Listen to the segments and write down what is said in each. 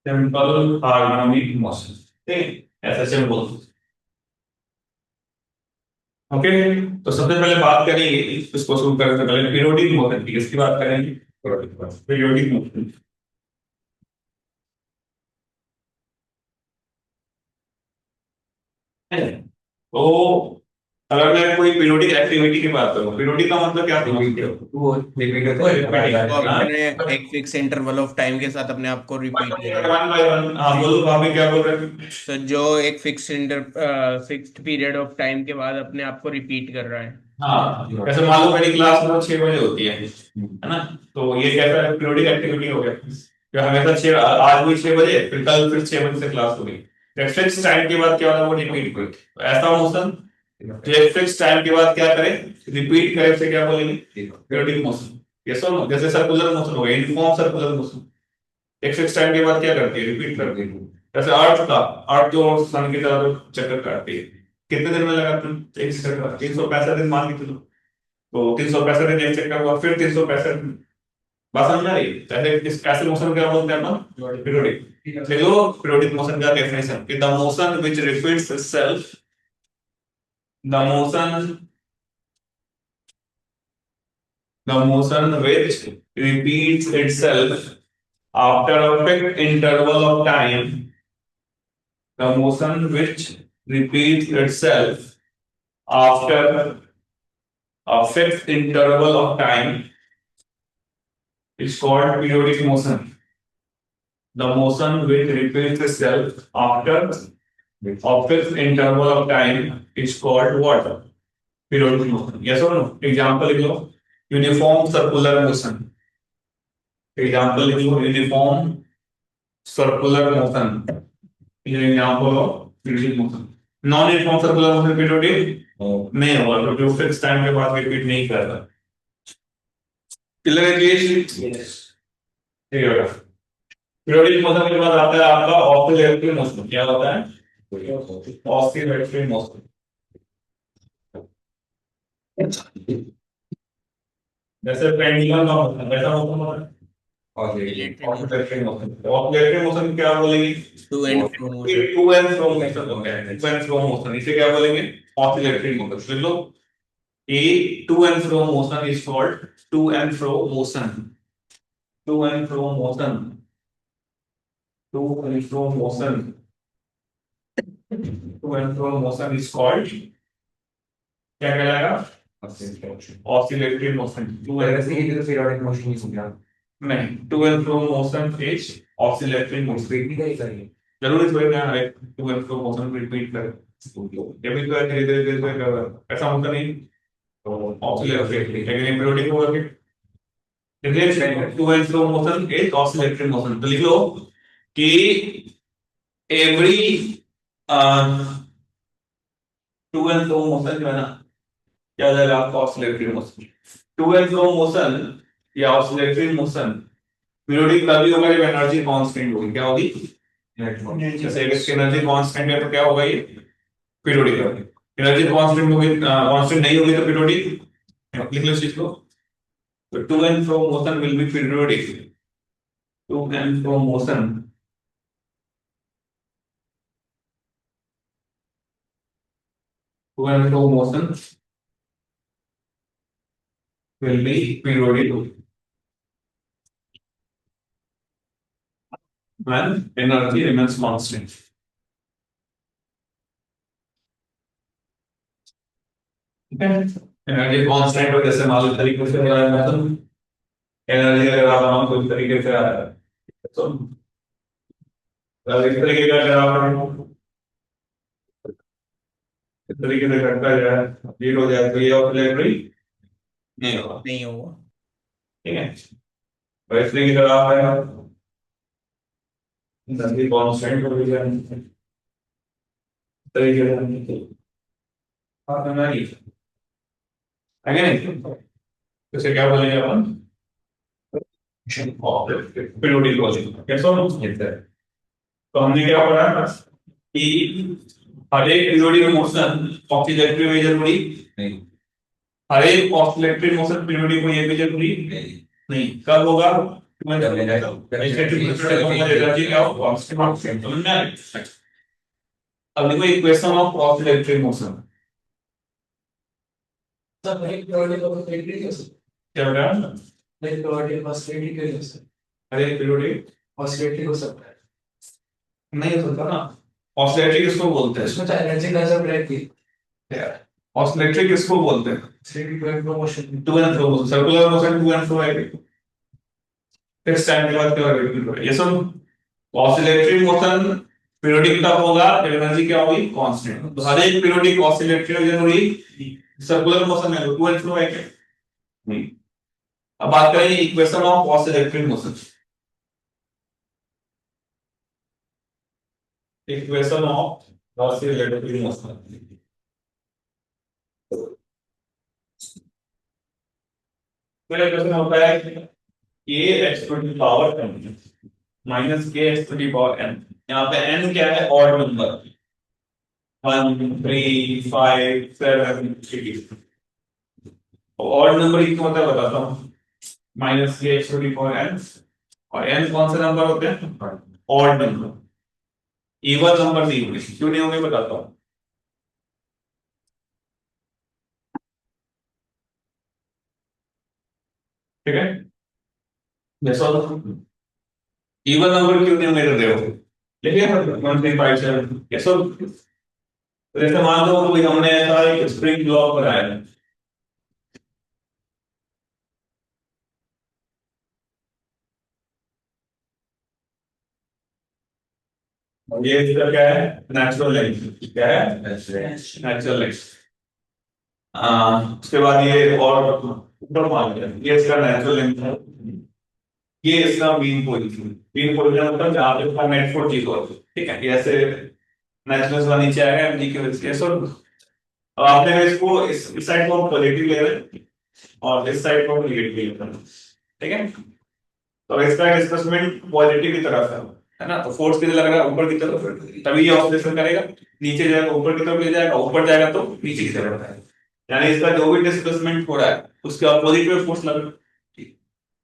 Simple harmonic motion, ठीक है, ऐसा सिंपल। ओके, तो सबसे पहले बात करेंगे इसको शुरू करने से पहले पीरियोडिक मोशन की, इसकी बात करेंगे। पीरियोडिक मोशन है। तो अगर मैं कोई पीरियोडिक एक्टिविटी की बात करूं, पीरियोडिक का मतलब क्या समझते हो? वो रिपीट होता तो है। अपने एक फिक्स इंटरवल ऑफ टाइम के साथ अपने आप को रिपीट कर रहा है। वन बाय वन, हाँ बोलो, भाभी क्या बोल रहे हैं? तो जो एक फिक्स्ड पीरियड ऑफ टाइम के बाद अपने आप को रिपीट कर रहा है। हाँ, जैसे मान लो मेरी क्लास वो 6 बजे होती है ना? तो ये कैसा पीरियोडिक एक्टिविटी हो गया, जो हमेशा 6, आज भी 6 बजे, फिर कल फिर 6 बजे से क्लास होगी। फिक्स टाइम के बाद क्या होगा, वो रिपीट हुई, तो ऐसा मोशन जो एक फिक्स टाइम के बाद क्या करे, रिपीट करे, उसे क्या बोलेंगे? Periodic motion. ये सब जैसे सर्कुलर मोशन हो गया, यूनिफॉर्म सर्कुलर मोशन, एक फिक्स टाइम के बाद क्या करती है, रिपीट करती है। जैसे अर्थ जो सन की तरफ चक्कर काटती है, कितने दिन में लगाते हैं? एक चक्कर 365 दिन मान के चलो। तो 365 दिन एक चक्कर हुआ, फिर 365 दिन। बात समझ आ रही है? ऐसे इस ऐसे मोशन क्या बोलते हैं अपन? पीरियोडिक। देखो पीरियोडिक मोशन का डेफिनेशन कि the motion which repeats itself, the motion the motion which repeats itself after a fixed interval of time, the motion which repeats itself after a fixed interval of time is called periodic motion. The motion which repeats itself after a fixed interval of time is called what? Periodic motion. Yes or no? Example लिख लो, uniform circular motion. Example लिख लो, uniform circular motion is an example of periodic motion. Non uniform circular motion periodic नहीं होगा, क्योंकि वो fix time के बाद repeat नहीं करता। क्लियर है जी? यस, ठीक है बेटा। पीरियोडिक मोशन के बाद आता है आपका ऑसिलेटरी मोशन। क्या होता है? Oscillatory motion. जैसे पेंडुलम का मोशन, वैसा मोशन होता है related motion, oscillatory motion. Oscillatory motion क्या बोलेंगे? To and fro motion. To and fro motion होता है, टू एंड फ्रो मोशन, इसे क्या बोलेंगे? Oscillatory motion. फिर लो, A to and fro motion is called to and fro motion. To and fro motion. To and fro motion. To and fro motion is called क्या कहलाएगा? Oscillatory motion. To and fro periodic motion is नहीं, to and fro motion is oscillatory motion. Repeat नहीं करेंगे। जरूरी थोड़ी ना है to and fro motion repeat करें। ये भी तो है, धीरे धीरे धीरे धीरे कर रहा है, ऐसा होता नहीं। तो oscillatory, लेकिन periodic होगा कि to and fro motion is oscillatory motion. तो लिख लो कि every to and fro motion जो है ना, क्या हो जाएगा आपका? Oscillatory motion. To and fro motion या ऑसिलेटरी मोशन पीरियोडिक तभी होगा जब एनर्जी कांस्टेंट होगी। क्या होगी? जैसे इसकी एनर्जी कांस्टेंट है तो क्या होगा ये? पीरियोडिक होगी। एनर्जी कांस्टेंट होगी, कांस्टेंट नहीं होगी तो पीरियोडिक। लिख लो इस चीज को। तो to and fro motion will be periodic. To and fro motion, to and fro motion will be periodic when energy remains constant. ठीक है, एनर्जी कांस्टेंट हो, जैसे मान लो तरीके से हो रहा है मोशन, एनर्जी अगर आप मान कोई तरीके से आ रहा है तो अगर इस तरीके का अगर आप इस तरीके से घटता जाए, लीड हो जाए, तो ये ऑसिलेटरी नहीं होगा। नहीं होगा। ठीक है, और इस तरीके से आप आएगा, एनर्जी कांस्टेंट हो जाए, इस तरीके से आप नहीं आगे नहीं, तो इसे क्या बोलेंगे अपन? Periodic logic. कैसा है? तो हमने क्या पढ़ा कि हर एक पीरियोडिक मोशन ऑसिलेटरी में जरूरी नहीं, हर एक ऑसिलेटरी मोशन पीरियोडिक में ये भी जरूरी नहीं। कब होगा? एनर्जी क्या हो कांस्टेंट समझ में आ रहा है? अब देखो इक्वेशन ऑफ ऑसिलेटरी मोशन क्या बता रहा हूं? अरे पीरियोडिक नहीं हो सकता ना। ऑसिलेटरी किसको बोलते हैं? ऑसिलेटरी किसको बोलते हैं? To and fro motion, circular motion to and fro है। फिक्स टाइम के बाद क्या होगा ये सब। ऑसिलेटरी मोशन पीरियोडिक तब होगा जब एनर्जी क्या होगी कांस्टेंट। तो हर एक periodic oscillatory generally circular motion है टू एंड फ्रो है क्या? नहीं। अब बात करेंगे equation of oscillatory motion. Equation of oscillatory motion मेरा क्वेश्चन होता है k x to the power n minus k x to the power n। यहाँ पे n क्या है ऑड नंबर 1 3 5 7 8। ऑड नंबर की मतलब बताता हूँ minus k x to the power n और n कौन से नंबर होते हैं ऑड नंबर। इवन नंबर नहीं होंगे क्यों नहीं होंगे बताता हूँ। ठीक है जैसा इवन नंबर क्यों नहीं मेरे रहे हो देखिए 1 3 5 7 ये सब। जैसे मान लो कोई हमने ऐसा एक स्प्रिंग ब्लॉक बनाया है। और ये इसका क्या है नेचुरल लेंथ क्या है नेचुरल लेंथ। उसके बाद ये और ऊपर मान लिया ये इसका नेचुरल लेंथ है। ये इसका मीन पोजीशन मतलब जहाँ पे इसका नेट फोर्स चीज हो ठीक है। ये ऐसे नेचुरल सा नीचे आएगा एमजी की वजह से सो। अब आपने इसको इस साइड को पॉजिटिव ले रहे हैं और इस साइड को नेगेटिव ले रहे हैं ठीक है। तो इसका डिस्प्लेसमेंट पॉजिटिव की तरफ है ना। तो फोर्स किधर लग रहा है ऊपर की तरफ तभी ये ऑसिलेशन करेगा। नीचे जाएगा ऊपर की तरफ ले जाएगा ऊपर जाएगा तो नीचे की तरफ है। यानी इसका जो भी डिस्प्लेसमेंट हो रहा है उसके अपोजिट में फोर्स लग रहा है।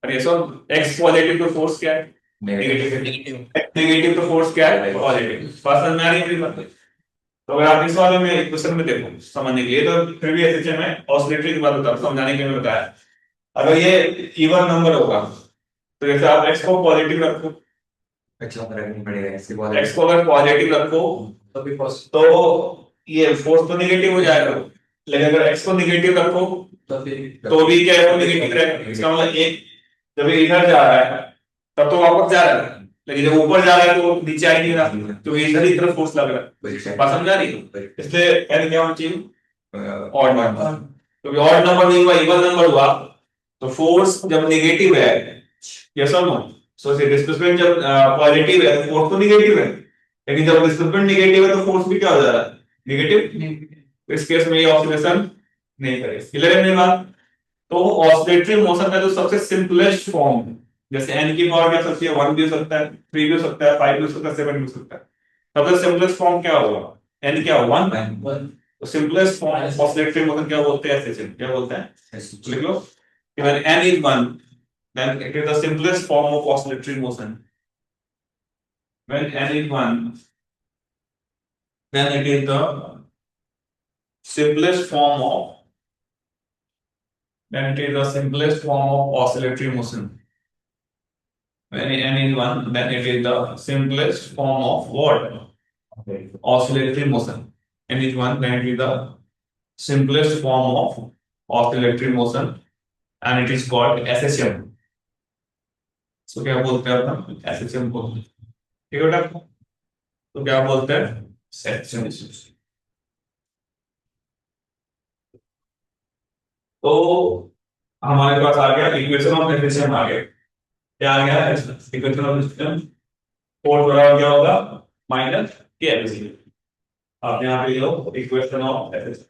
और ये सब एक्स पॉजिटिव तो फोर्स क्या है नेगेटिव। नेगेटिव तो फोर्स क्या है पॉजिटिव। बात समझ में आ रही है मेरी बात? तो अगर आप इस वाले में इक्वेशन में देखो समझने के लिए तो फिर भी ऐसे में ऑसिलेटरी की बात बता समझाने के लिए बताया। अगर ये इवन नंबर होगा तो जैसे आप x को पॉजिटिव रखो x को अगर पॉजिटिव रखो तो ये फोर्स तो नेगेटिव हो जाएगा। लेकिन अगर x को नेगेटिव रखो तो भी क्या है नेगेटिव रहेगा। इसका मतलब एक जब ये इधर जा रहा है तब तो वापस जा रहा है लेकिन जब ऊपर जा रहा है तो नीचे आ ही नहीं रहा तो इधर ही तरफ फोर्स लग रहा है। बात समझ आ रही है? इसलिए n क्या होना चाहिए ऑड नंबर। क्योंकि ऑड नंबर नहीं हुआ इवन नंबर हुआ तो फोर्स जब नेगेटिव है यस और नो। सो से डिस्प्लेसमेंट जब पॉजिटिव है तो फोर्स तो नेगेटिव है। लेकिन जब डिस्प्लेसमेंट नेगेटिव है तो फोर्स भी क्या हो जा रहा है नेगेटिव। इस केस में ये ऑसिलेशन नहीं करेगा। क्लियर है मेरी बात? तो ऑसिलेटरी मोशन का जो सबसे सिंपलेस्ट फॉर्म जैसे n की पावर क्या सकती है 1 भी हो सकता है 3 भी हो सकता है 5 भी हो सकता है 7 भी हो सकता है। सबसे सिंपलेस्ट फॉर्म क्या होगा n क्या 1। तो सिंपलेस्ट फॉर्म ऑसिलेटरी मोशन क्या बोलते हैं ऐसे क्या बोलते हैं लिख लो कि when n is 1 then it is the simplest form of oscillatory motion. When n is 1 then it is the simplest form of then it is the simplest form of oscillatory motion. When n is 1 then it is the simplest form of what oscillatory motion. N is 1 then it is the simplest form of oscillatory motion and it is called SHM. So क्या बोलते हैं अपन SHM को ठीक है बेटा। तो क्या बोलते हैं SHM। तो हमारे पास आ गया इक्वेशन ऑफ एफिशिएंट आ गया। क्या आ गया इक्वेशन ऑफ सिस्टम फोर्स बराबर क्या होगा माइनस के एफिशिएंट। आप यहां पे लो इक्वेशन ऑफ एफिशिएंट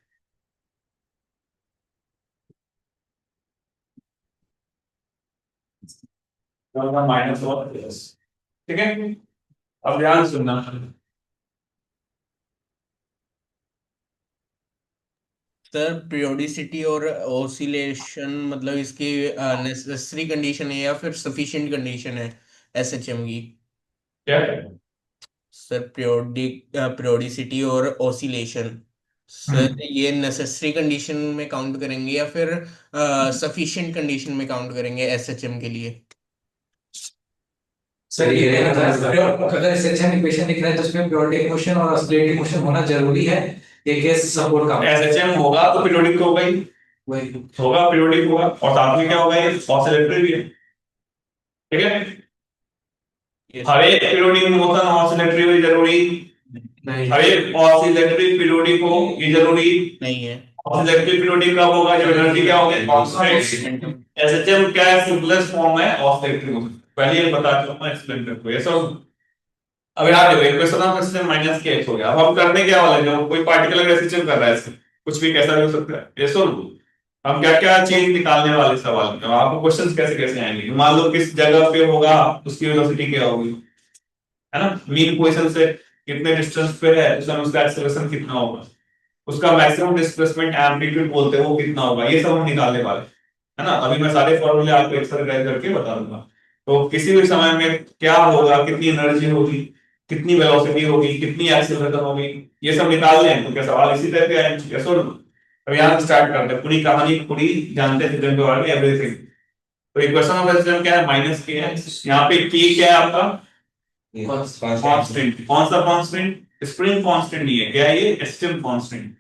होगा माइनस और प्लस ठीक है। अब ध्यान सुनना सर पीरियोडिसिटी और ओसिलेशन मतलब इसकी नेसेसरी कंडीशन है या फिर सफिशिएंट कंडीशन है एसएचएम की? क्या? सर पीरियोडिसिटी और ओसिलेशन, सर हम्म। ये नेसेसरी कंडीशन में काउंट करेंगे या फिर सफिशिएंट कंडीशन में काउंट करेंगे एसएचएम के लिए? सर ये है ना सर, अगर एसएचएम इक्वेशन लिख रहे हैं तो उसमें पीरियोडिक मोशन और ऑसिलेटिंग मोशन होना जरूरी है। ये केस सपोर्ट का एसएचएम होगा तो पीरियोडिक तो होगा ही, वही होगा पीरियोडिक होगा, और साथ में क्या होगा, ये ऑसिलेटरी भी है। ठीक है, Yes. हर एक पीरियोडिक मोशन ऑसिलेटरी हो जरूरी, नहीं हर एक ऑसिलेटरी पीरियोडिक हो ये जरूरी। नहीं है। ऑसिलेटरी पीरियोडिक कब होगा, जब एनर्जी क्या होगी, कांस्टेंट। एसएचएम क्या है, सिंपलेस्ट फॉर्म है ऑसिलेटरी मोशन। पहले ये बता दूं, मैं एक्सप्लेन करता हूं ये सब। अब यहाँ देखो इक्वेशन ऑफ एसएचएम माइनस के एक्स हो गया। अब हम करने क्या वाले हैं, जो कोई पार्टिकुलर एसएचएम कर रहा है, इसमें कुछ भी कैसा भी हो सकता है, ये सुन। हम क्या क्या चीज निकालने वाले सवाल में, अब आपको क्वेश्चंस कैसे कैसे आएंगे, मान लो किस जगह पे होगा, उसकी वेलोसिटी क्या होगी, है ना, मीन पोजीशन से कितने डिस्टेंस पे है, उस समय उसका एक्सेलरेशन कितना होगा, उसका मैक्सिमम डिस्प्लेसमेंट एम्पलीट्यूड बोलते हैं वो कितना होगा, ये सब हम निकालने वाले हैं, है ना। अभी मैं सारे फॉर्मूले आपको एक्सरसाइज करके बता दूंगा। तो किसी भी समय में क्या होगा, कितनी एनर्जी होगी, कितनी वेलोसिटी होगी, कितनी एक्सेलरेशन होगी, ये सब निकाल लें तो क्या सवाल इसी तरह के आएंगे। यस और नो? अब यहाँ से स्टार्ट करते हैं, पूरी कहानी पूरी जानते हैं सिस्टम के बारे में, एवरीथिंग। तो इक्वेशन ऑफ सिस्टम क्या है, माइनस के है। यहाँ पे की क्या है आपका, कांस्टेंट। कौन सा कांस्टेंट, स्प्रिंग कांस्टेंट नहीं है, क्या है ये, SHM constant.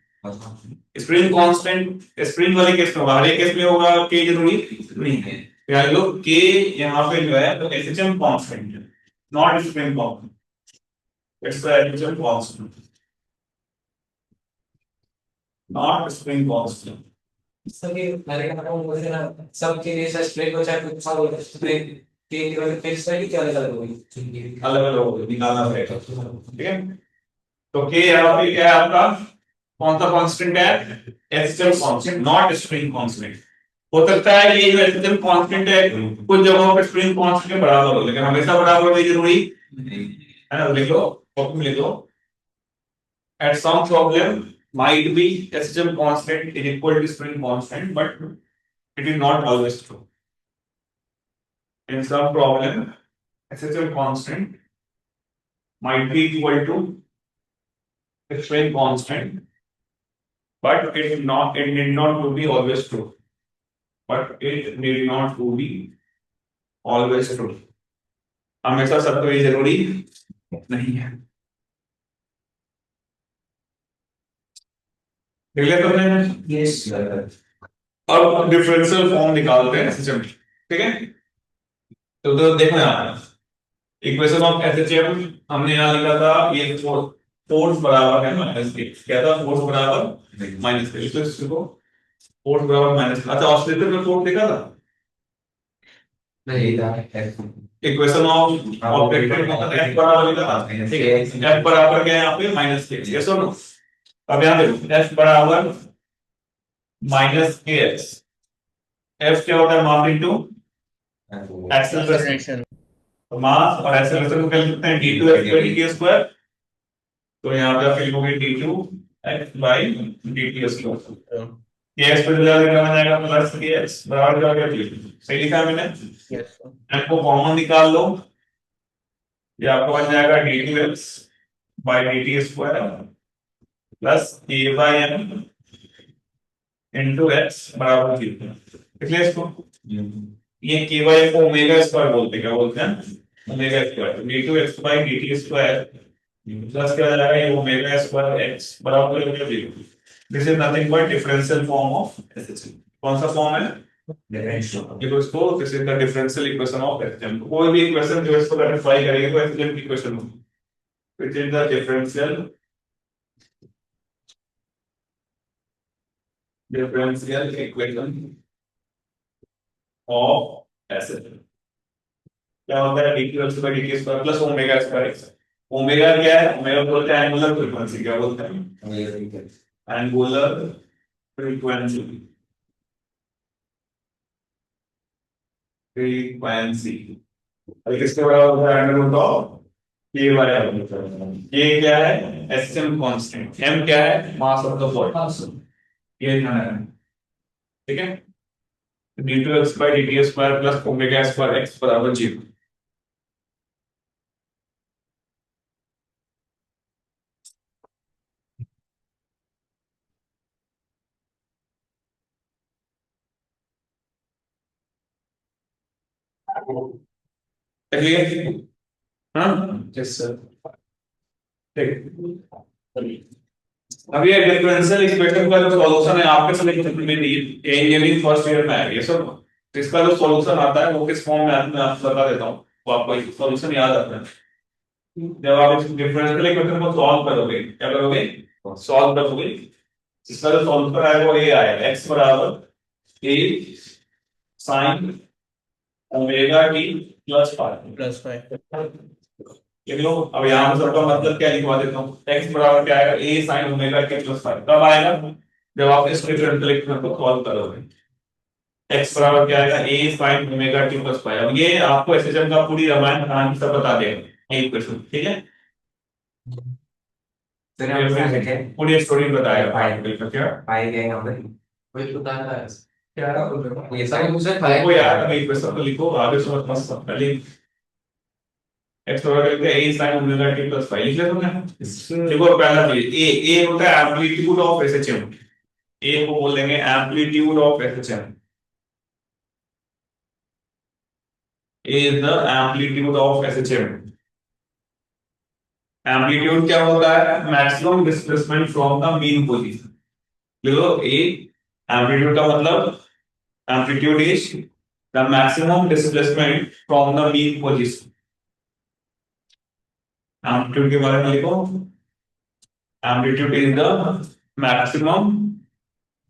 Spring constant spring वाले केस में होगा, हर एक केस में होगा के जरूरी नहीं है। यानी लो के यहाँ पे जो है तो एसएचएम कांस्टेंट है, not spring constant, it's the SHM constant, not spring constant. Sir ये मैंने कहा था मुझे ना सब के लिए सर स्प्लिट हो चाहे कुछ सा हो स्प्लिट के केवल फिक्स है कि अलग अलग होगी, अलग अलग होगा, निकालना पड़ेगा। ठीक है, तो के यहाँ पे क्या है आपका, कौन सा कांस्टेंट है, SHM constant, not spring constant. हो सकता है ये जो एसएचएम कांस्टेंट है कुछ जगहों पे स्प्रिंग कांस्टेंट के बराबर हो, लेकिन हमेशा बराबर नहीं जरूरी है ना। लिख लो, कॉपी में लिख लो, at some problem might be SHM constant is equal to spring constant, but it is not always true. In some problem, SHM constant might be equal to spring constant, but it is not. It need not to be always true. But it need not to be always true. हमेशा सत्य ये जरूरी नहीं है। देख लिया तुमने? Yes अब डिफरेंशियल फॉर्म निकालते हैं एसएचएम, ठीक है। तो देखो यहाँ इक्वेशन ऑफ एसएचएम हमने यहाँ लिखा था, ये फोर्स बराबर है माइनस के, क्या था, फोर्स बराबर माइनस के, तो इसको फोर्स बराबर माइनस, अच्छा ऑसिलेटर में फोर्स देखा था, नहीं था इक्वेशन ऑफ ऑब्जेक्टिव मतलब एफ बराबर लिखा था, ठीक है। एफ बराबर क्या है यहाँ पे, माइनस के, यस और नो। अब यहाँ देखो एफ बराबर माइनस के एक्स, एफ क्या होता है, मास इनटू एक्सेलरेशन, Acceleration. तो मास और एक्सेलरेशन को क्या लिखते हैं, d2 x by dt square. तो यहाँ पे आप लिखोगे d2 x by dt square, ये x पे चला जाएगा प्लस के x बराबर क्या हो गया 0, सही लिखा है मैंने। Yes, sir. n को कॉमन निकाल लो, ये आपको बन जाएगा d2 x by dt square plus k by m into x बराबर 0। इसलिए इसको ये k by m को ओमेगा स्क्वायर बोलते हैं, क्या बोलते हैं, omega square. d2 x by dt square plus क्या हो जाएगा, ये ओमेगा स्क्वायर x बराबर हो गया 0। This is nothing but differential form of SHM. कौन सा फॉर्म है, डिफरेंशियल। ये इसको this is the differential equation of SHM. कोई भी इक्वेशन जो इसको सेटिस्फाई करेगी तो एसएचएम की इक्वेशन होगी, which is the differential equation of SHM. क्या होता है, dt square dt square plus omega square x। Omega क्या है, ओमेगा बोलते हैं एंगुलर फ्रीक्वेंसी, क्या बोलते हैं, एंगुलर फ्रीक्वेंसी, फ्रीक्वेंसी। अब किसके बराबर होता है, अंडर रूट ऑफ k बराबर, ये क्या है, एसएचएम कांस्टेंट, m क्या है, मास ऑफ द बॉडी, ये ध्यान रखना, ठीक है। d2x by dt square plus omega square x बराबर 0। चलिए, हाँ यस सर। ठीक। अब ये डिफरेंशियल इक्वेशन का जो सॉल्यूशन है आपके सिलेक्शन में नहीं, इंजीनियरिंग फर्स्ट ईयर में है ये सब। तो इसका जो सॉल्यूशन आता है वो किस फॉर्म में आता है मैं आपको बता देता हूँ, तो आपको सॉल्यूशन याद आता है। जब आप इस डिफरेंशियल इक्वेशन को सॉल्व करोगे, क्या करोगे, सॉल्व करोगे, इसका जो सॉल्यूशन आएगा वो ये आएगा, x बराबर a sin omega t plus five. +5 लिख लो। अब यहाँ पर सबका मतलब क्या लिखवा देता हूँ, x बराबर क्या आएगा, a sin omega t plus five. कब आएगा, जब आप इस डिफरेंशियल इक्वेशन को सॉल्व करोगे। x बराबर क्या आएगा, a sin omega t plus five. अब ये आपको एसएचएम का पूरी रामायण कहानी सब बता देगा ये इक्वेशन, ठीक है। सर यहाँ पे क्या लिखे हैं? पूरी स्टोरी बताएगा पाई क्या पाई गए यहाँ पे वही बताता है। क्या ये सब मुझे वो यार अभी इक्वेशन तो लिखो आगे समझ मस्त पहले x बराबर क्या है, a sin omega t plus five लिख लेते हैं। देखो पहला चीज a होता है एम्पलीट्यूड ऑफ एसएचएम, a को बोल देंगे amplitude of SHM, a is the amplitude of SHM। Amplitude क्या होता है, maximum displacement from the mean position. देखो ए एम्पलीट्यूड का मतलब, amplitude is the maximum displacement from the mean position. Amplitude के बारे में लिखो, amplitude is the maximum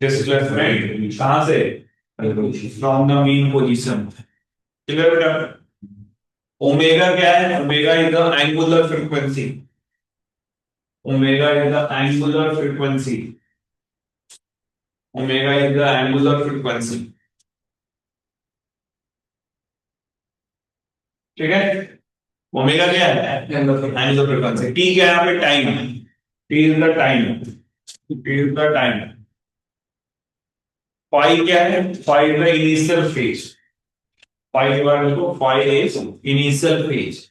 displacement कहां से, from the mean position. Clear बेटा। ओमेगा क्या है, omega is the angular frequency, omega is the angular frequency, omega is the angular frequency, ठीक है। ओमेगा क्या है, एंगुलर फ्रीक्वेंसी। टी क्या है यहाँ पे, time, t is the time, t is the time. Phi क्या है, phi is the initial phase, phi के बारे में देखो, phi is initial phase,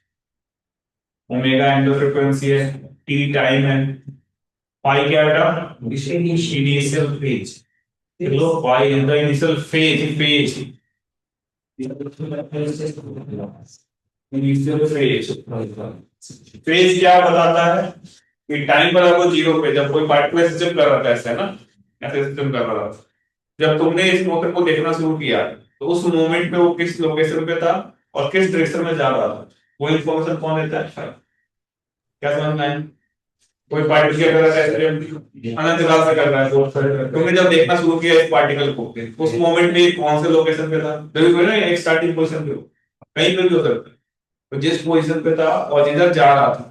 omega angular frequency है, टी टाइम है, फाई क्या बेटा, इनिशियल फेज। लो phi is the initial phase, initial phase. Phase क्या बताता है कि टाइम पर आपको जीरो पे जब कोई पार्टिकुलर सिस्टम कर रहा था, ऐसे है ना, ऐसे सिस्टम कर रहा था, जब तुमने इस मोटर को देखना शुरू किया तो उस मोमेंट पे वो किस लोकेशन पे था और किस डायरेक्शन में जा रहा था, वो इन्फॉर्मेशन कौन देता है, क्या समझ में आया। कोई पार्टिकल कर रहा है अनंत काल से कर रहा है, तो तुमने जब देखना शुरू किया इस पार्टिकल को, उस मोमेंट में कौन से लोकेशन पे था, कभी कोई ना एक स्टार्टिंग पोजीशन पे हो, कहीं पे भी हो सकता है, तो जिस पोजीशन पे था और जिधर जा रहा था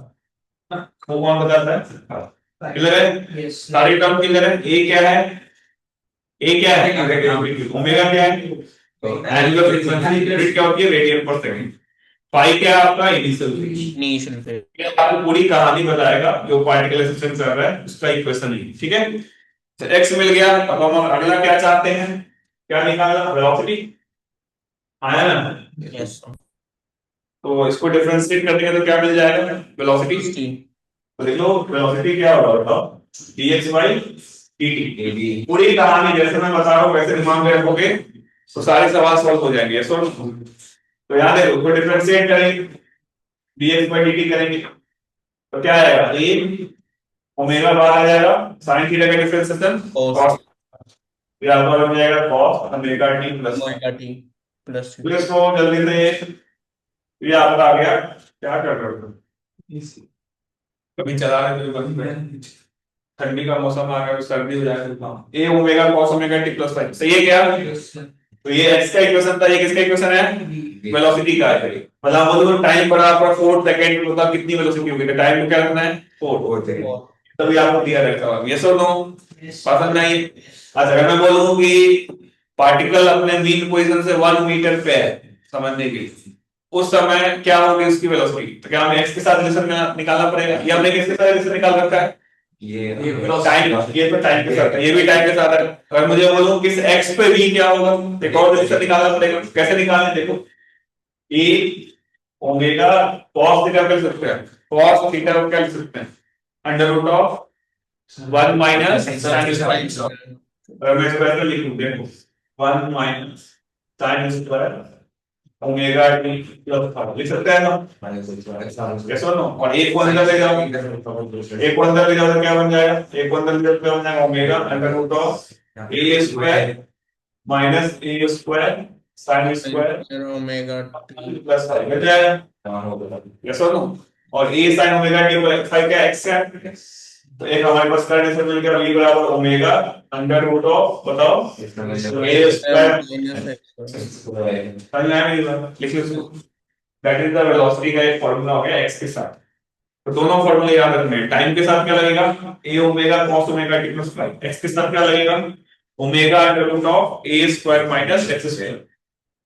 वो कौन बताता है। क्लियर है, सारी टर्म क्लियर है। ए क्या है, ए क्या है, ओमेगा क्या है, एंगुलर फ्रीक्वेंसी, क्या होती है, रेडियन पर सेकंड। पाई क्या है आपका, इनिशियल फेज। Initial phase. ये आपको पूरी कहानी बताएगा जो पार्टिकल सिस्टम चल रहा है उसका इक्वेशन है, ठीक है। तो x मिल गया, अब हम अगला क्या चाहते हैं, क्या निकालना, वेलोसिटी आया ना। यस तो इसको डिफरेंशिएट कर देंगे तो क्या मिल जाएगा, वेलोसिटी। तो देख लो वेलोसिटी क्या होगा बताओ, dx by dt। पूरी कहानी जैसे मैं बता रहा हूँ वैसे दिमाग में रखोगे तो सारे सवाल सॉल्व हो जाएंगे। सो तो याद है उसको डिफरेंशिएट करेंगे, dx by dt करेंगे तो क्या आएगा, a ओमेगा बाहर आ जाएगा, sin थीटा का डिफरेंशिएशन cos, फिर अल्फा बन जाएगा cos omega t plus omega T plus plus को जल्दी से ये आपका आ गया। क्या कर रहे हो, कभी चला रहे थे बंद में, ठंडी का मौसम आ गया तो सर्दी हो जाएगा, a omega cos omega t plus five. सही है क्या, तो ये x का इक्वेशन था, ये किसका इक्वेशन है, वेलोसिटी का है। मतलब बोलो टाइम बराबर 4 सेकंड, मतलब कितनी वेलोसिटी होगी, तो टाइम को क्या रखना है 4 सेकंड, तभी आपको दिया रहता है। यस और नो, पसंद नहीं। अच्छा अगर मैं बोलूं कि पार्टिकल अपने मीन पोजीशन से 1 मीटर पे है समझने के लिए, उस समय क्या होगी उसकी वेलोसिटी, तो क्या हमें x के साथ रिलेशन निकालना पड़ेगा, या हमने किसके साथ रिलेशन निकाल रखा है, ये टाइम, ये तो टाइम के साथ है, ये भी टाइम के साथ है। अगर मुझे बोलूं किस एक्स पे v क्या होगा, एक और तरीके से निकालना पड़ेगा। कैसे निकालें, देखो e ओमेगा cos थीटा कर सकते हैं, cos थीटा को क्या लिख सकते हैं, under root of 1 minus sin square. अगर मैं इसको ऐसे लिखूं, देखो 1 minus sin square omega T plus five लिख सकते हैं ना, कैसे नो। और एक को अंदर ले जाओ, एक को अंदर ले जाओ तो क्या बन जाएगा, एक को अंदर ले जाओ तो क्या बन जाएगा, omega under root of a square minus a square sin square omega plus five बन जाएगा, कैसे नो। और a sin omega T plus five क्या एक्स है, तो एक हमारे पास करंट से मिल गया v बराबर ओमेगा अंडर रूट ऑफ बताओ ए स्क्वायर माइनस एक्स स्क्वायर। समझ में आया मेरी बात, लिखिए उसको। दैट इज द वेलोसिटी का एक फार्मूला हो गया एक्स के साथ। तो दोनों फार्मूले याद रखने हैं। टाइम के साथ क्या लगेगा, a omega cos omega t plus five. X के साथ क्या लगेगा, omega under root of a square minus x square.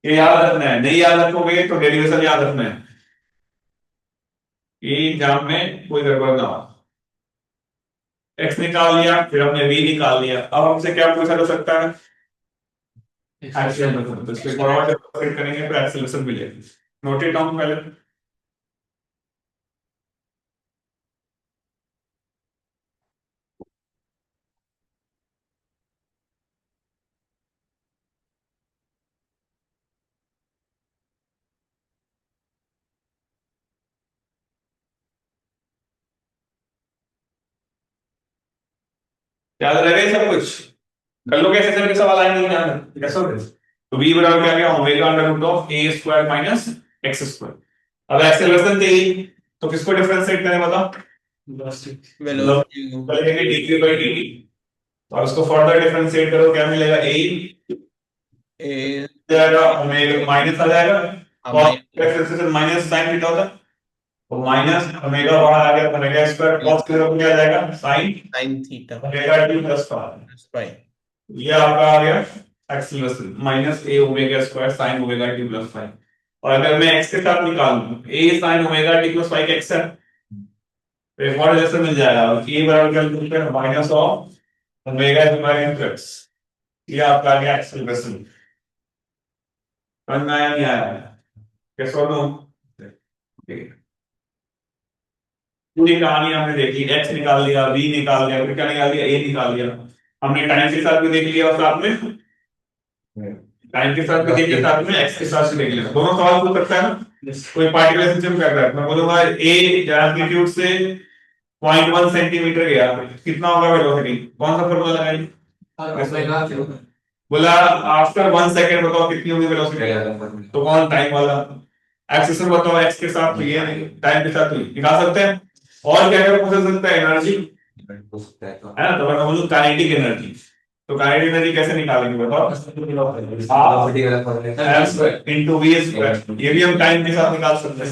ये याद रखना है, नहीं याद रखोगे तो डेरिवेशन याद रखना है, ये एग्जाम में कोई गड़बड़ ना हो। एक्स निकाल लिया, फिर हमने v निकाल लिया, अब हमसे क्या पूछा जा सकता है, एक्सेलरेशन। तो इसको थोड़ा और डेवलप करेंगे तो एक्सेलरेशन मिलेगा। नोट इट डाउन पहले। याद रहेगा ये सब कुछ, कर लो कैसे सर के सवाल आएंगे ध्यान में, कैसे हो गए। तो v बराबर क्या गया, omega under root of a square minus x square. अब एक्सेलरेशन चाहिए तो किसको डिफरेंशिएट करें बताओ, वेलोसिटी करेंगे dq by dt। और उसको फर्दर डिफरेंशिएट करो, क्या मिलेगा, a ए जाएगा ओमेगा माइनस आ जाएगा, और minus acceleration minus sin theta होता है, तो माइनस ओमेगा बाहर आ गया, ओमेगा स्क्वायर cos थीटा को क्या आ जाएगा sin sine theta omega t plus five. Plus five. ये आपका आ गया acceleration minus a omega square sin omega t plus five. और अगर मैं x के साथ निकालूं a sin omega t plus five x है, तो एक और रिलेशन मिल जाएगा, a बराबर क्या लिख सकते हैं, minus of omega square into x। ये आपका आ गया एक्सेलरेशन। समझ में आया नहीं आया, कैसे हो तुम, ठीक है। पूरी कहानी हमने देख ली, x निकाल लिया, v निकाल लिया, फिर क्या निकाल लिया, a निकाल लिया। हमने टाइम के साथ भी देख लिया और साथ में टाइम के साथ भी देख लिया, साथ में x के साथ भी देख लिया। दोनों सवाल पूछ सकता है ना, कोई पार्टिकुलर सिस्टम कर रहा है, मैं बोलूंगा a एम्पलीट्यूड से 0.1 सेंटीमीटर गया, कितना होगा वेलोसिटी, कौन सा फॉर्मूला लगाएंगे, बोला आफ्टर 1 सेकंड बताओ कितनी होगी वेलोसिटी, तो कौन टाइम वाला, एक्सेलरेशन बताओ x के साथ, तो ये टाइम के साथ तो ये निकाल सकते हैं। और क्या क्या पूछ सकता है, एनर्जी है ना, तो मैं बोलूं काइनेटिक एनर्जी, तो काइनेटिक एनर्जी कैसे निकालेंगे बताओ, इनटू v स्क्वायर। ये भी हम टाइम के साथ निकाल सकते हैं,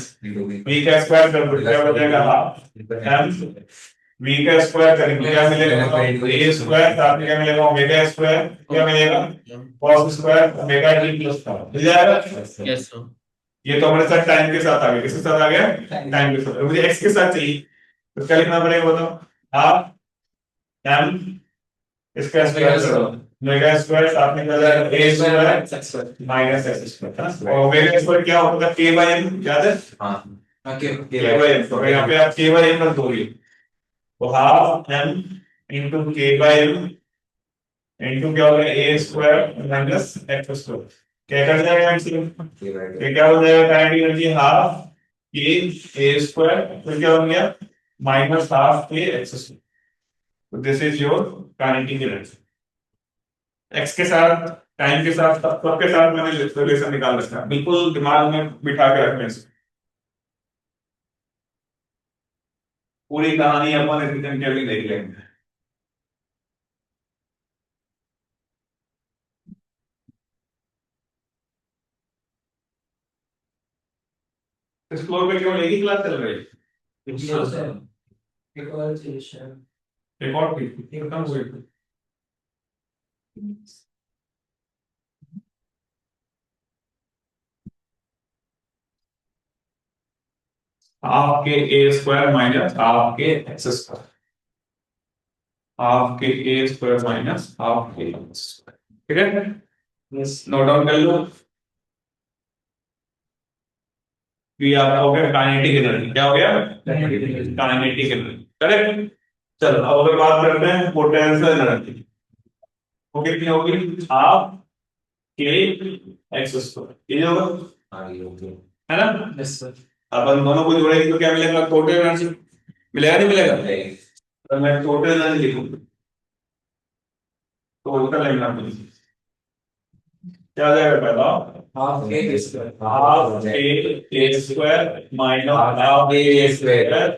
v का स्क्वायर कर दो क्या बचेगा, हाफ v का स्क्वायर करेंगे क्या मिलेगा, a स्क्वायर साथ में क्या मिलेगा, ओमेगा स्क्वायर क्या मिलेगा, cos square omega t plus five मिल जाएगा। Yes sir. ये तो हमारे साथ टाइम के साथ आ गया, किसके साथ आ गया, टाइम के साथ। अब मुझे x के साथ चाहिए, तो क्या लिखना पड़ेगा बताओ, हाफ m इसका स्क्वायर करो, ओमेगा स्क्वायर साथ में क्या जाएगा, a square minus x square है ना। और ओमेगा स्क्वायर क्या होता है, k बाय m, याद है, k बाय m। तो यहाँ पे आप k बाय m रख दोगे, तो half m into k by m into क्या हो गया, a square minus x square, क्या कर जाएगा एमसीएम, ये क्या हो जाएगा, kinetic energy half k a square, तो क्या हो गया minus half k x square. तो this is your kinetic energy. x के साथ टाइम के साथ सबके साथ मैंने रिलेशन निकाल रखा है, बिल्कुल दिमाग में बिठा के रखने से। पूरी कहानी अपन एफिशिएंटली देख लेंगे। इस फ्लोर पे केवल एक ही क्लास चल रही है, एक और थी खत्म हुई थी। Half k a square minus half k x square, half के ए स्क्वायर माइनस हाफ के स्क्वायर। ठीक है, नोट डाउन कर लो। ये आपका हो गया काइनेटिक एनर्जी। क्या हो गया? Kinetic energy. करेक्ट। चलो अब अगर बात करते हैं पोटेंशियल एनर्जी, वो कितनी होगी? हाफ के एक्स स्क्वायर। ये होगा, है ना? Yes sir. अब हम दोनों को जोड़ेंगे तो क्या मिलेगा? टोटल एनर्जी मिलेगा, नहीं मिलेगा? तो मैं टोटल एनर्जी लिखूं, टोटल एनर्जी क्या आ जाएगा? पहला हाफ के स्क्वायर हाफ ए स्क्वायर माइनस हाफ ए स्क्वायर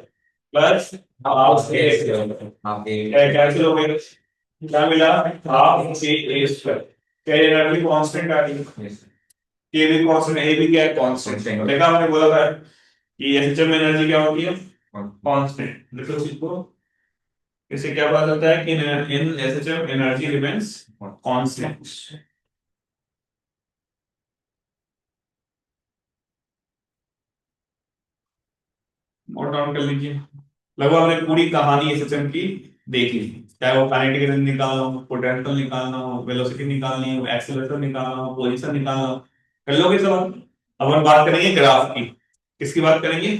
प्लस हाफ ए स्क्वायर। हाफ के कैंसिल हो गए, क्या मिला? हाफ ए स्क्वायर। क्या एनर्जी कांस्टेंट आ रही है? ये भी कांस्टेंट, ए भी क्या है? कांस्टेंट। देखा हमने बोला था कि एसएचएम में एनर्जी क्या होती है? कांस्टेंट। देखो इसको, इससे क्या पता चलता है कि in SHM energy remains constant. Note down कर लीजिए। लगभग हमने पूरी कहानी एसएचएम की देख ली, चाहे वो काइनेटिक एनर्जी निकालना हो, पोटेंशियल निकालना हो, वेलोसिटी निकालनी हो, एक्सीलरेटर निकालना हो, पोजीशन निकालना हो, कर लोगे सब। अब हम बात करेंगे ग्राफ की। किसकी बात करेंगे?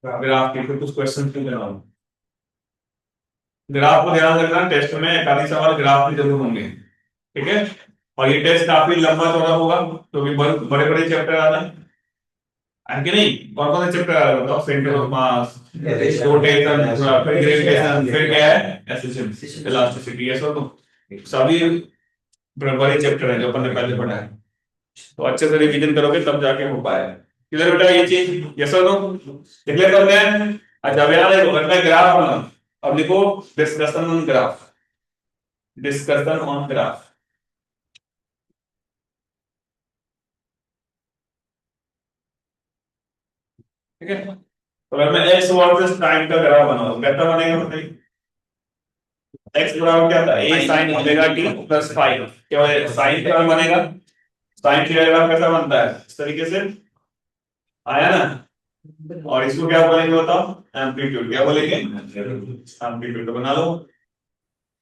ग्राफ की। फिर कुछ क्वेश्चन भी बनाओ। ग्राफ को ध्यान रखना, टेस्ट में एक आधी सवाल ग्राफ के जरूर होंगे। ठीक है, और ये टेस्ट काफी लंबा चौड़ा होगा क्योंकि बड़े बड़े चैप्टर आ रहे हैं कि नहीं? कौन कौन से चैप्टर आ रहे हैं बताओ? सेंटर ऑफ मास, रोटेशन, फिर ग्रेविटेशन, फिर क्या है? SHM, elasticity. ये सब तो सभी बड़े चैप्टर हैं जो अपन ने पहले पढ़ा है। तो अच्छे से रिवीजन करोगे तब जाके हो पाएगा। किधर बेटा ये चीज? यस और नो? डिक्लेयर करते हैं। अच्छा अब यहाँ देखो, मैं ग्राफ बना, अब लिखो discussion on graph. Discussion on graph. ठीक है, तो अगर मैं एक्स वर्सेस टाइम का ग्राफ बनाऊं कैसा बनेगा बताइए? एक्स बराबर क्या था? A sine omega T plus five. क्या साइन का बनेगा? साइन थीटा ग्राफ कैसा बनता है? इस तरीके से आया ना। और इसको क्या बोलेंगे बताओ? एम्पलीट्यूड। क्या बोलेंगे? एम्पलीट्यूड। तो बना लो,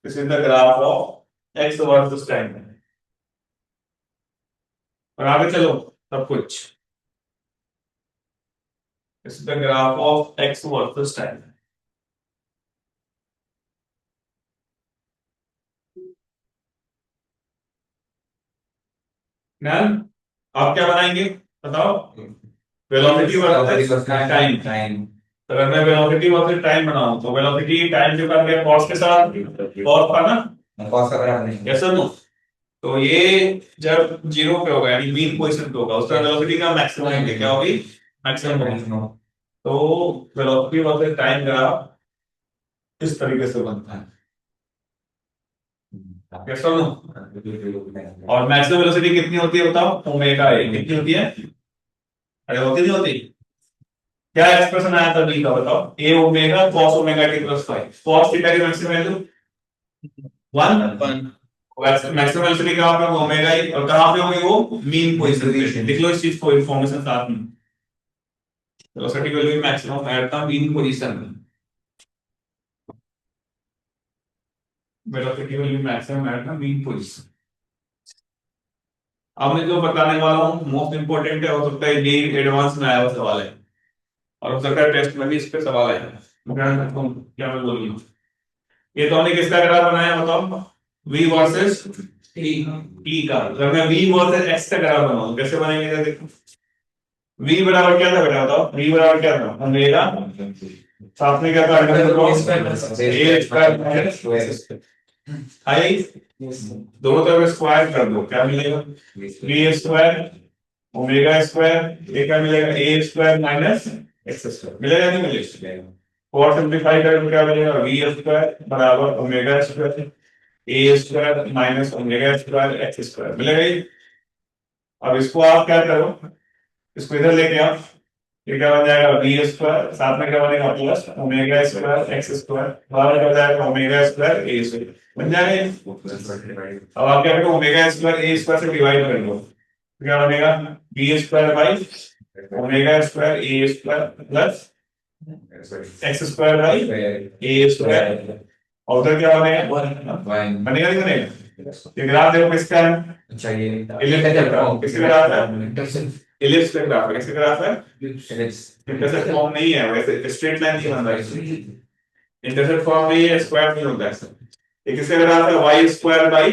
this is the graph of X versus time. और आगे चलो सब कुछ, this is the graph of X versus time. Ma'am आप क्या बनाएंगे बताओ? Velocity versus time. तो अगर मैं वेलोसिटी वर्सेस टाइम बनाऊं तो वेलोसिटी टाइम के साथ क्या? कॉस के साथ, कॉस का ना, कॉस का ग्राफ नहीं। Yes no? तो ये जब जीरो पे होगा यानी मीन पोजीशन पे होगा, उस तरह वेलोसिटी का मैक्सिमम होगी। क्या होगी? मैक्सिमम होगी। तो वेलोसिटी वर्सेस टाइम ग्राफ इस तरीके से बनता है। Yes no? और मैक्सिमम वेलोसिटी कितनी होती है बताओ? Omega a. कितनी होती है? अरे होती नहीं होती? क्या एक्सप्रेशन आया था बी का बताओ? A omega cos omega T plus five. Cos theta की मैक्सिमम वैल्यू 1। मैक्सिमम वेलोसिटी कहां पे होगा? Omega E. और कहां पे होगी वो? मीन पोजीशन पे। लिख लो इस चीज को, इंफॉर्मेशन साथ में। Velocity value maximum at the mean position. Velocity value maximum at the mean position. अब मैं जो बताने वाला हूँ मोस्ट इंपोर्टेंट है, हो सकता है ये एडवांस में आया हुआ सवाल है और हो सकता है टेस्ट में भी इस पे सवाल आए। क्या मैं बोल रही हूँ? ये तो हमने किसका ग्राफ बनाया बताओ? v वर्सेस t का। अगर मैं v वर्सेस x का ग्राफ बनाऊं कैसे बनेंगे जरा देखो। v बराबर क्या था बेटा बताओ? v बराबर क्या था? ओमेगा, साथ में क्या था? Under root of a square आई, दोनों तरफ स्क्वायर कर दो, क्या मिलेगा? v स्क्वायर ओमेगा स्क्वायर, ये क्या मिलेगा? a square minus x square. मिलेगा नहीं मिलेगा? और सिंपलीफाई करें क्या मिलेगा? v स्क्वायर बराबर omega square A square minus omega square X square. मिलेगा ये? अब इसको आप क्या करो, इसको इधर लेके आओ, ये क्या बन जाएगा? v स्क्वायर, साथ में क्या बनेगा? Plus omega square X square बराबर क्या जाएगा? Omega square A square. बन जाएगा ये? अब आप क्या करो? ओमेगा स्क्वायर ए स्क्वायर से डिवाइड कर दो, तो क्या बनेगा? v square by omega square A square plus x square by A square. और उधर क्या बनेगा वन बनेगा नहीं बनेगा ये ग्राफ देखो किसका है अच्छा ये इलिप्स का ग्राफ किसका ग्राफ है इलिप्स का ग्राफ है किसका ग्राफ है इंटरसेक्ट फॉर्म नहीं है वैसे स्ट्रेट लाइन नहीं बन रहा है इंटरसेक्ट फॉर्म नहीं है स्क्वायर नहीं होता है ये किसका ग्राफ है y square by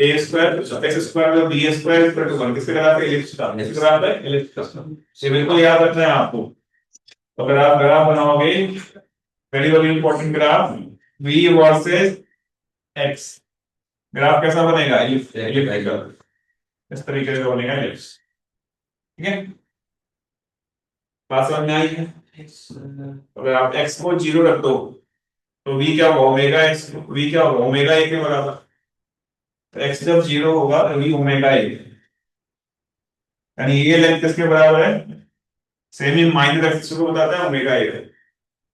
a square x square by b square equal to 1 किसका ग्राफ है इलिप्स का किसका ग्राफ है इलिप्स का ये बिल्कुल याद रखना है आपको तो अगर आप ग्राफ बनाओगे very very important graph v versus x graph कैसा बनेगा इलिप्टिकल इस तरीके से बनेगा इलिप्स ठीक है बात समझ में आई है अगर आप x को 0 रख दो तो v क्या होगा ओमेगा x v क्या होगा ओमेगा a के बराबर तो x जब 0 होगा तो v ओमेगा a यानी ये लेंथ किसके बराबर है सेमी माइनर एक्सिस को बताता है ओमेगा a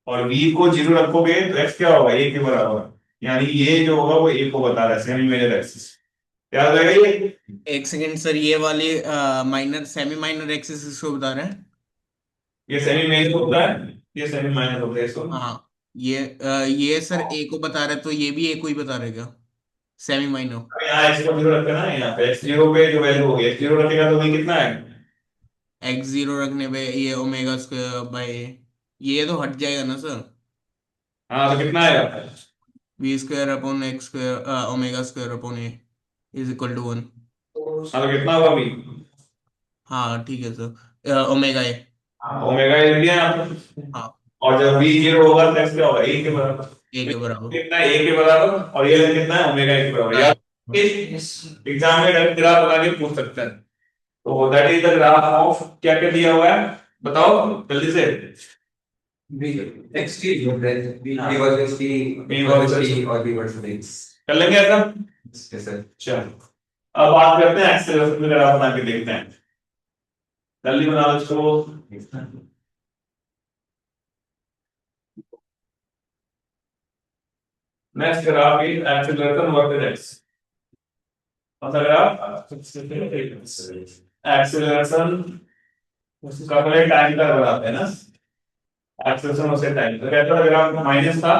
और v को 0 रखोगे तो x क्या होगा a के बराबर यानी ये जो होगा वो a को बता रहा है सेमी मेजर एक्सिस याद रहेगा ये एक सेकंड सर, ये वाली माइनर सेमी माइनर एक्सिस इसको बता रहे हैं। ये सेमी मेजर होता है ये सेमी माइनर होता है इसको हाँ, ये सर ए को बता रहा है, तो ये भी ए को ही बता रहेगा, सेमी माइनर। यहाँ x को 0 रखते ना यहाँ पे x0 पे जो वैल्यू होगी x0 रखेगा तो v कितना है एक्स जीरो रखने पे ये ओमेगा स्क्वायर बाय ये तो हट जाएगा ना सर। हाँ तो कितना आएगा v square upon x square omega square upon a is equal to 1। हाँ तो कितना होगा v हाँ ठीक है sir, omega a. Omega a दिया है आपको हाँ, और जब v 0 होगा तो x क्या होगा a के बराबर ए के बराबर। कितना है a के बराबर और ये लेंथ कितना है ओमेगा ए के बराबर यार एग्जाम में डायरेक्ट ग्राफ बना के पूछ सकते हैं तो that is the graph of क्या क्या दिया हुआ है बताओ जल्दी से XT B versus T B versus T और B versus X कर लेंगे ऐसा yes sir चलो अब बात करते हैं एक्सेलरेशन का ग्राफ बना के देखते हैं जल्दी बना लो इसको next graph is acceleration versus x कौन सा ग्राफ एक्सेलरेशन उसका पहले टाइम का बनाते हैं ना एक्सेलरेशन वर्सेस टाइम तो कहता था ग्राफ माइनस था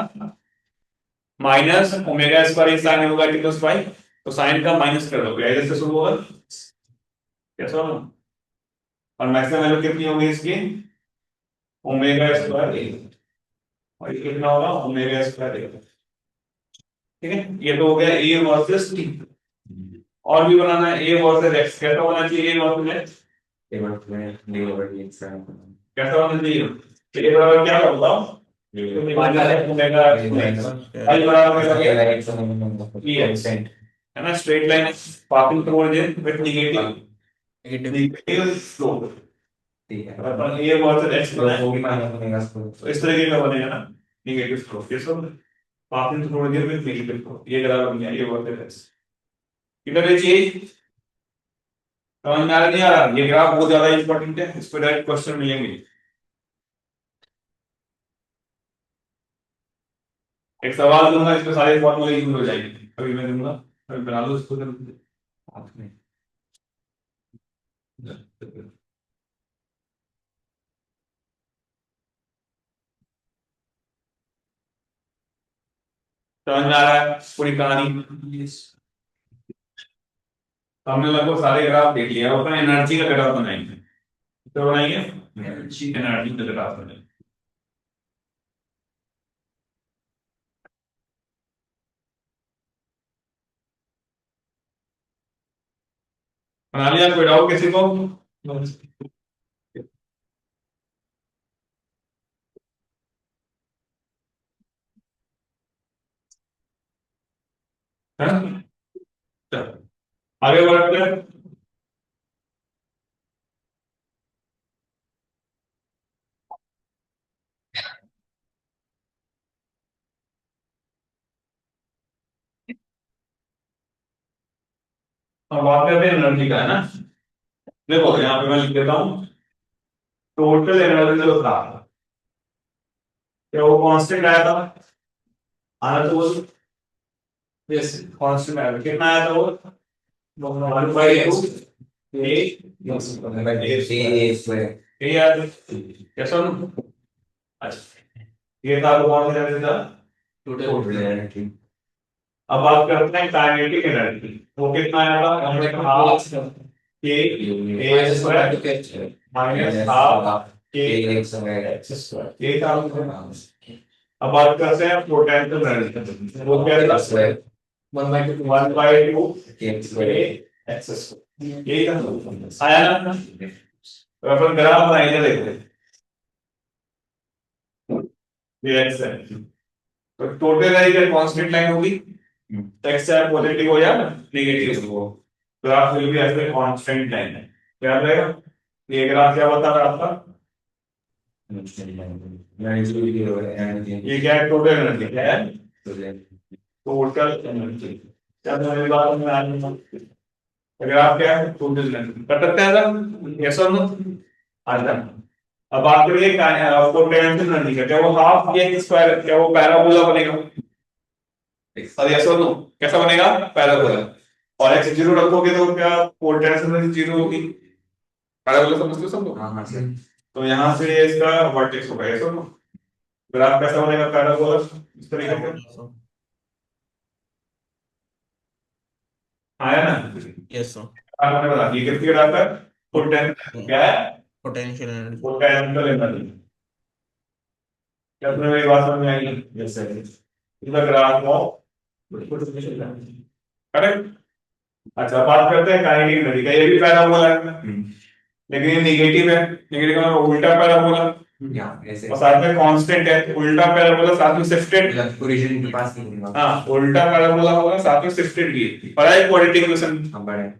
माइनस ओमेगा स्क्वायर साइन होगा टी प्लस फाइव तो साइन का माइनस कर दोगे ऐसे से शुरू होगा कैसा होगा और मैक्सिमम वैल्यू कितनी होगी इसकी ओमेगा स्क्वायर और ये कितना होगा ओमेगा स्क्वायर ठीक है ये तो हो गया a वर्सेस t और भी बनाना है a वर्सेस x कैसा होना चाहिए a versus x A versus D over X कैसा होना चाहिए तो a बराबर क्या होगा माइनस ओमेगा i बराबर X है ना straight line passing through origin with negative. Negative slope ठीक है अपन a वर्सेस x तो बनाएंगे वो भी माइनस ओमेगा स्क्वायर तो इस तरीके का बनेगा ना नेगेटिव स्लोप ये सब passing through origin with negative slope ये ग्राफ बन गया ये वर्सेस x किधर है चीज समझ में आ रहा नहीं आ रहा ये ग्राफ बहुत ज्यादा इंपॉर्टेंट है इस पर डायरेक्ट क्वेश्चन मिलेंगे एक सवाल दूंगा इस पे सारे फॉर्मूले यूज हो जाएंगे अभी मैं दूंगा अभी बना लो इसको हाथ में समझ में आ रहा है पूरी कहानी हमने लगभग सारे ग्राफ देख लिया अपना एनर्जी का ग्राफ बनाएंगे तो बनाएंगे एनर्जी का ग्राफ बनाएंगे बना लिया कोई डाउट किसी को है चलो आगे बढ़ते हैं और बात करते हैं एनर्जी का है ना देखो यहाँ पे मैं लिख देता हूँ टोटल एनर्जी जो था क्या वो कांस्टेंट आया था आया तो वो यस कांस्टेंट आया था कितना आया था वो 1/2 ए ए यार कैसा अच्छा ये था वो कौन सा एनर्जी था टोटल एनर्जी अब बात करते हैं काइनेटिक एनर्जी। वो कितना आया था? हमने कहा के ए स्क्वायर माइनस हाफ के एक्स स्क्वायर, ये था। अब बात करते हैं पोटेंशियल एनर्जी। वो क्या था? 1/2 के एक्स स्क्वायर, यही था। आया ना? तो अपन ग्राफ बनाएंगे, देखते ये एक्स है, तो टोटल एनर्जी कांस्टेंट लाइन होगी, एक्स चाहे पॉजिटिव हो या नेगेटिव हो, graph will be as a constant line है। याद रहेगा? ये ग्राफ क्या बता रहा है आपका? ये क्या है? टोटल एनर्जी क्या है? Total energy. क्या मेरी बात में आ रही है? ग्राफ क्या है? Total energy. कर सकते हैं सर? यस और नो? आजा। अब बात करिए पोटेंशियल एनर्जी का, क्या वो हाफ के स्क्वायर, क्या वो पैराबोला बनेगा? अब यस और नो? कैसा बनेगा? पैराबोला। और एक्स जीरो रखोगे तो क्या पोटेंशियल एनर्जी जीरो होगी? पैराबोला समझते हो सब लोग? हाँ सर। तो यहाँ से इसका वर्टेक्स होगा, यस और नो? ग्राफ कैसा बनेगा पैराबोला इस तरीके से? आया ना? Yes sir. आपने बता दिया किसकी ग्राफ है? पोटेंशियल क्या है? Potential energy. Potential energy. क्या तुम्हें मेरी बात समझ में आई? Yes sir. इसका ग्राफ ऑफ करेक्ट। अच्छा, बात करते हैं काइनेटिक एनर्जी का। ये भी पैराबोला है, लेकिन ये नेगेटिव है। नेगेटिव का मतलब उल्टा पैराबोला, और साथ में कांस्टेंट है। तो उल्टा पैराबोला साथ में शिफ्टेड, ओरिजिन के पास हाँ उल्टा पैराबोला होगा साथ में शिफ्टेड भी। पढ़ा है quadratic equation?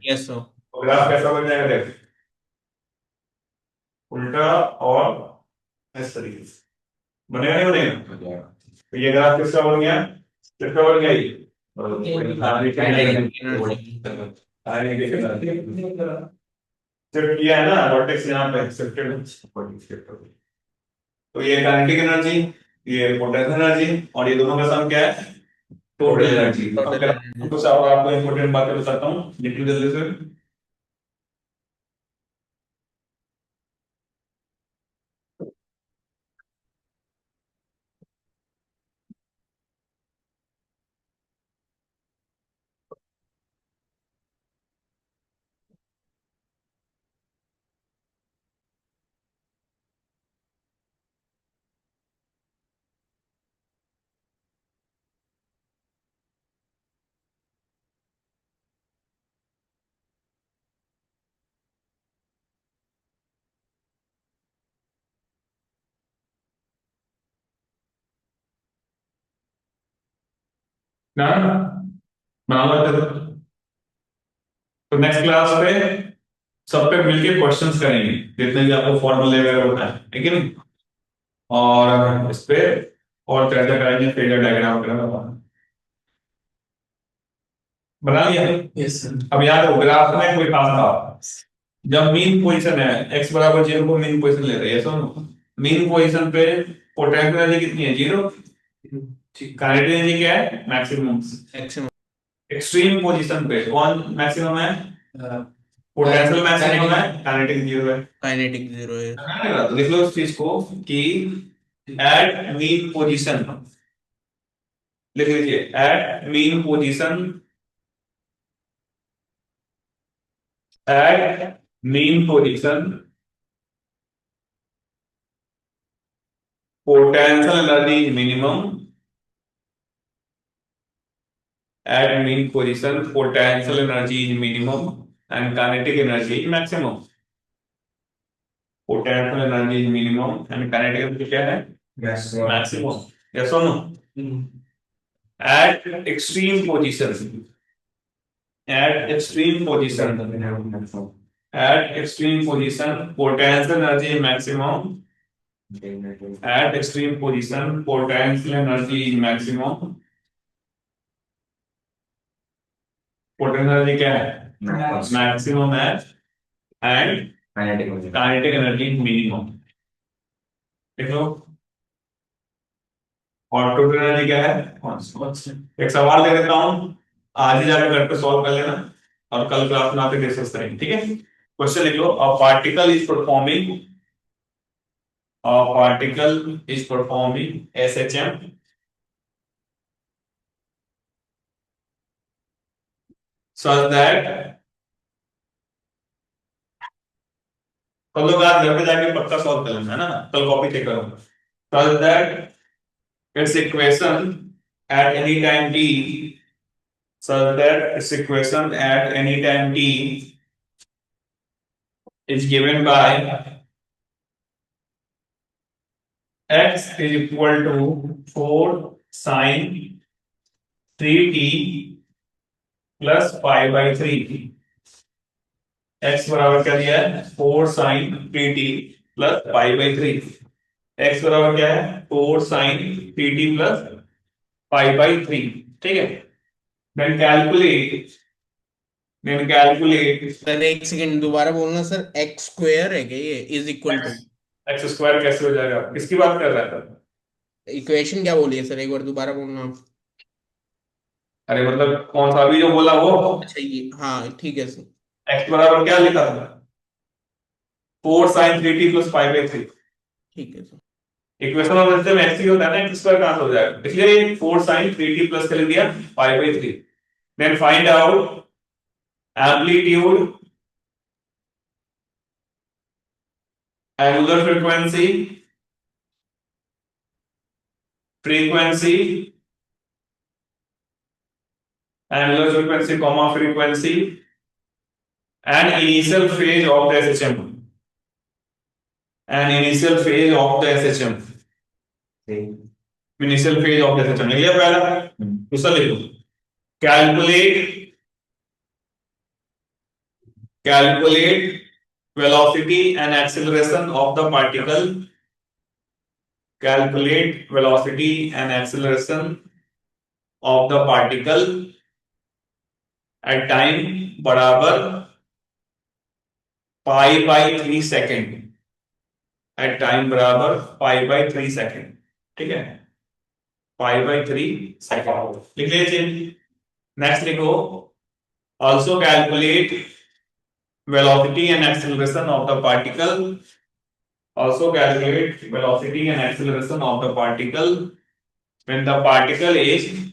Yes sir. Graph कैसा बन जाएगा देख, उल्टा और इस तरीके से बनेगा, नहीं बनेगा? तो ये ग्राफ किसका बन गया? किसका बन गया? ये शिफ्ट किया है ना वर्टेक्स, यहाँ पे शिफ्टेड। तो ये काइनेटिक एनर्जी, ये पोटेंशियल एनर्जी, और ये दोनों का सम क्या है? Total energy. कुछ और आपको इंपॉर्टेंट बातें बताता हूँ, लिख लो जल्दी से। ना बना लो। तो नेक्स्ट क्लास पे सब पे मिलके क्वेश्चंस करेंगे, जितने भी आपको फॉर्मूले वगैरह होता है, ठीक है ना? और इस पे और चर्चा करेंगे, फेजर डायग्राम वगैरह बना लिया। Yes sir. अब याद हो, ग्राफ में कोई खास था, जब मीन पोजीशन है x बराबर 0 को मीन पोजीशन ले रहे हैं, सुनो मीन पोजीशन पे पोटेंशियल एनर्जी कितनी है? 0। काइनेटिक एनर्जी क्या है? मैक्सिमम। मैक्सिमम। एक्सट्रीम पोजीशन पे कौन मैक्सिमम है? पोटेंशियल मैक्सिमम है, काइनेटिक 0 है। काइनेटिक 0 है। तो देख लो इस चीज को कि एट मीन पोजीशन, लिख लीजिए at mean position, at mean position potential energy is minimum, at mean position potential energy is minimum and kinetic energy is maximum. Potential energy is minimum and kinetic energy क्या है? Maximum. Yes or no? At extreme position, at extreme position, at extreme position potential energy is maximum, at extreme position potential energy is maximum. Potential energy क्या है? Maximum है, and kinetic energy minimum. देखो, और total energy क्या है? Constant. एक सवाल दे देता हूं, आज ही जाकर घर पे सॉल्व कर लेना, और कल क्लास में आके डिस्कस करेंगे, ठीक है? क्वेश्चन लिख लो, a particle is performing, a particle is performing SHM such that सब लोग आज घर पे जाके पक्का सॉल्व कर लेना है ना, कल कॉपी चेक करूंगा। such that its equation at any time t such that its equation at any time t is given by x is equal to 4 sin 3t plus pi by 3। x बराबर क्या दिया है 4 sin 3t plus pi by 3। x बराबर क्या है 4 sin 3t plus pi by 3। ठीक है, then calculate sir एक सेकंड दोबारा बोलना सर, एक्स स्क्वायर है क्या ये इज इक्वल टू? x स्क्वायर कैसे हो जाएगा, किसकी बात कर रहा था? इक्वेशन क्या बोली है सर, एक बार दोबारा बोलना। अरे मतलब कौन सा अभी जो बोला वो? अच्छा ये, हाँ ठीक है सर। x बराबर क्या लिखा था 4 sin 3t plus pi by 3। ठीक है sir. Equation of system x ही होता है ना, x स्क्वायर कहां से हो जाएगा, इसलिए 4 sin 3t plus कर दिया pi by 3। Then find out amplitude, angular frequency, frequency, angular frequency comma frequency and initial phase of the SHM, and initial phase of the SHM, initial phase of the SHM लिख लिया पहला, दूसरा लिखो calculate velocity and acceleration of the particle, calculate velocity and acceleration of the particle at time बराबर pi by 3 second, at time बराबर pi by 3 second. ठीक है, पाई by 3 second लिख लीजिए। नेक्स्ट लिखो also calculate velocity and acceleration of the particle, also calculate velocity and acceleration of the particle when the particle is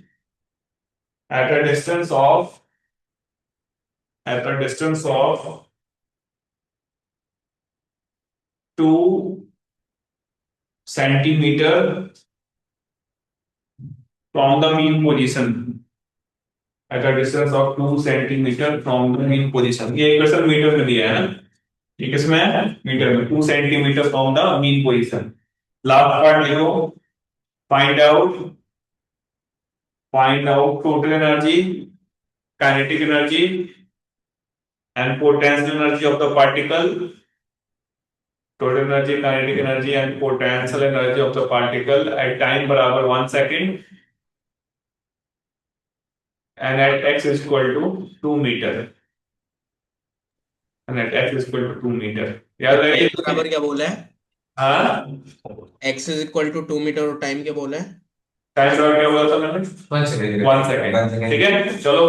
at a distance of 2 centimeter from the mean position, at a distance of 2 centimeter from the mean position। ये equation metre में दिया है ना, ये किसमें है metre में, 2 centimeter from the mean position। Last part लिखो find out total energy, kinetic energy and potential energy of the particle, total energy, kinetic energy and potential energy of the particle at time बराबर 1 second and at x is equal to 2 meter, and at x is equal to 2 meter। याद रहे time बराबर क्या बोला है? हाँ, x is equal to 2 metre और time क्या बोला है? टाइम बराबर क्या बोला था मैंने 1 सेकंड 1 second। ठीक है, चलो फिर